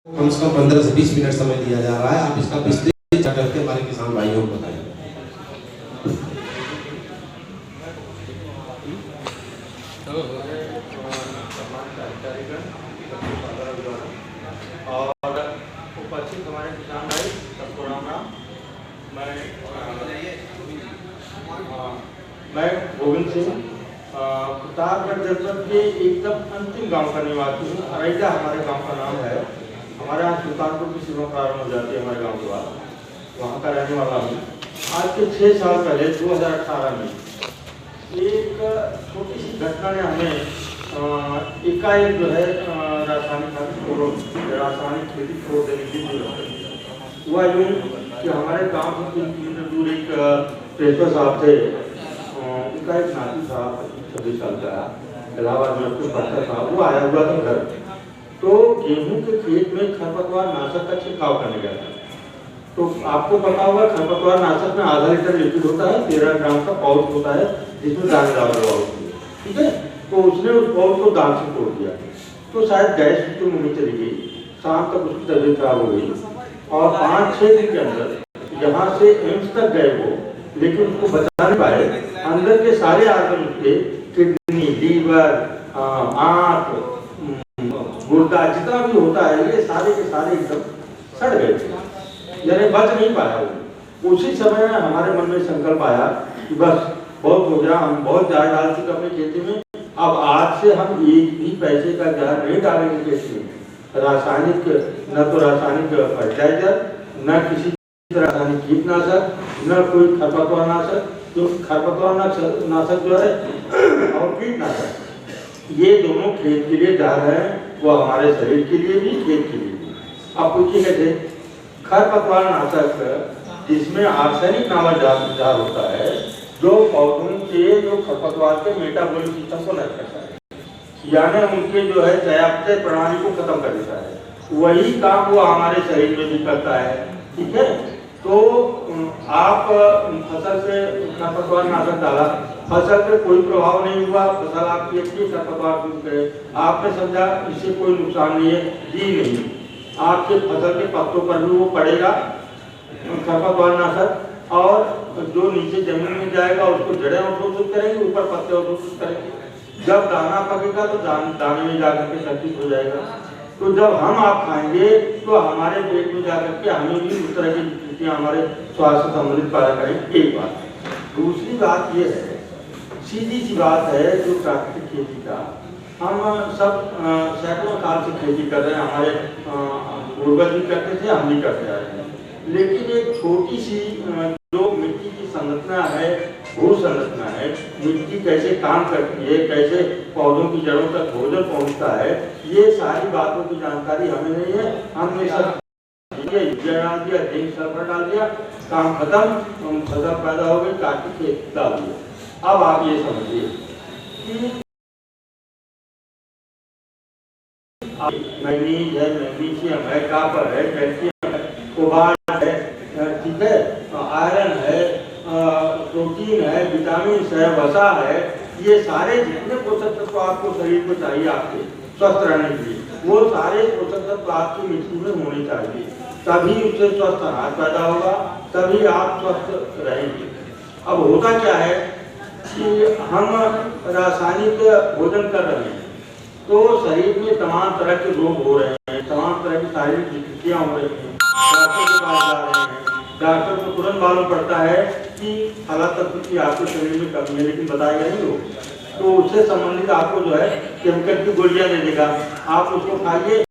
कम से कम 15 से 20 मिनट समय दिया जा रहा है। आप इसका विस्तृत करके हमारे किसान भाइयों को बताएं। और उपस्थित हमारे किसान भाई सबको राम राम। मैं गोविंद सिंह प्रतापगढ़ जनपद के एकदम अंतिम गांव का निवासी हूँ। अरैजा हमारे गांव का नाम है। हमारे यहाँ सुल्तानपुर की सीमा प्रारंभ हो जाती है हमारे गांव के बाद, वहाँ का रहने वाला हूँ। आज के 6 साल पहले 2018 में एक छोटी सी घटना ने हमें एकाएक जो है रासायनिक खेती छोड़ देने की जरूरत हुआ। यूँ कि हमारे गांव से 3 किलोमीटर दूर एक प्रेसर साहब थे, उनका एक नाती साहब 26 साल का इलाहाबाद में कुछ पढ़ता था, वो आया हुआ था घर। तो गेहूं के खेत में खरपतवार नाशक का छिड़काव करने गया था। तो आपको पता होगा खरपतवार नाशक में आधा लीटर लिक्विड होता है, 13 ग्राम का पाउच होता है जिसमें दानेदार दवा होती है, ठीक है। तो उसने उस पाउच को दांत से तोड़ दिया। तो शायद गैस उसके मुंह में चली गई, शाम तक उसकी तबीयत खराब हो गई और 5-6 दिन के अंदर यहाँ से एम्स तक गए वो, लेकिन उसको बचा नहीं पाए। अंदर के सारे आर्गन उसके, किडनी, लीवर, आंख, गुर्दा, जितना भी होता है, ये सारे के सारे एकदम सड़ गए थे, यानी बच नहीं पाया वो। उसी समय हमारे मन में संकल्प आया कि बस बहुत हो गया, हम बहुत ज़्यादा डाल चुके अपनी खेती में, अब आज से हम एक भी पैसे का ज़्यादा नहीं डालेंगे खेती में। रासायनिक, न तो रासायनिक फर्टिलाइजर, न किसी रासायनिक कीटनाशक, न कोई खरपतवार नाशक। तो खरपतवार नाशक जो है और कीटनाशक, ये दोनों खेत के लिए जा रहे हैं, वो हमारे शरीर के लिए भी, खेत के लिए भी। आप पूछिए थे खरपतवार नाशक जिसमें आर्सेनिक नामक जार होता है, जो पौधों के जो खरपतवार के मेटाबॉलिक सिस्टम को नष्ट करता है, यानी उनके जो है चयापचय प्रणाली को खत्म कर देता है। वही काम वो हमारे शरीर में भी करता है, ठीक है। तो आप फसल से खरपतवार नाशक डाला, फसल पे कोई प्रभाव नहीं हुआ, फसल आपकी अच्छी खरपतवार दूर करे, आपने समझा इससे कोई नुकसान नहीं है, जी नहीं, आपके फसल के पत्तों पर भी वो पड़ेगा खरपतवार नाशक, और जो नीचे जमीन में जाएगा उसको जड़ें अवशोषित करेंगे, ऊपर पत्ते अवशोषित करेंगे। जब दाना पकेगा तो दाने में जाकर के संचित हो जाएगा। तो जब हम आप खाएंगे तो हमारे पेट में जाकर के हमें भी उस तरह की विकृतियाँ हमारे स्वास्थ्य संबंधित पैदा करेंगे, एक बात। दूसरी बात ये है, सीधी सी बात है, जो प्राकृतिक खेती का हम सब सैकड़ों साल से खेती कर रहे हैं, हमारे पूर्वज भी करते थे, हम भी करते आ रहे हैं। लेकिन एक छोटी सी जो मिट्टी की संरचना है, भू संरचना है, मिट्टी कैसे काम करती है, कैसे पौधों की जड़ों तक भोजन पहुंचता है, ये सारी बातों की जानकारी हमें नहीं है। हमने सब यूरिया डाल दिया, जिंक सल्फर डाल दिया, काम खत्म, फसल पैदा हो गई, काट के खेत डाल दिया। अब आप ये समझिए कि मैग्नीज है, मैग्नीशियम है, कॉपर है, कैल्शियम है, कोबाल्ट है, ठीक है, आयरन है, प्रोटीन है, विटामिन है, वसा है, ये सारे जितने पोषक तत्व आपको शरीर को चाहिए आपके स्वस्थ रहने के लिए, वो सारे पोषक तत्व आपकी मिट्टी में होने चाहिए, तभी उससे स्वस्थ अनाज पैदा होगा, तभी आप स्वस्थ रहेंगे। अब होता क्या है कि हम रासायनिक भोजन कर रहे हैं, तो शरीर में तमाम तरह के रोग हो रहे हैं, तमाम तरह की शारीरिक विकृतियाँ हो रही हैं, डॉक्टर के पास जा रहे हैं, डॉक्टर को तुरंत मालूम पड़ता है कि हालात तत्व की आपके शरीर में कमी है, लेकिन बताएगा नहीं वो, तो उससे संबंधित आपको जो है केमिकल की गोलियां दे देगा, आप उसको खाइए।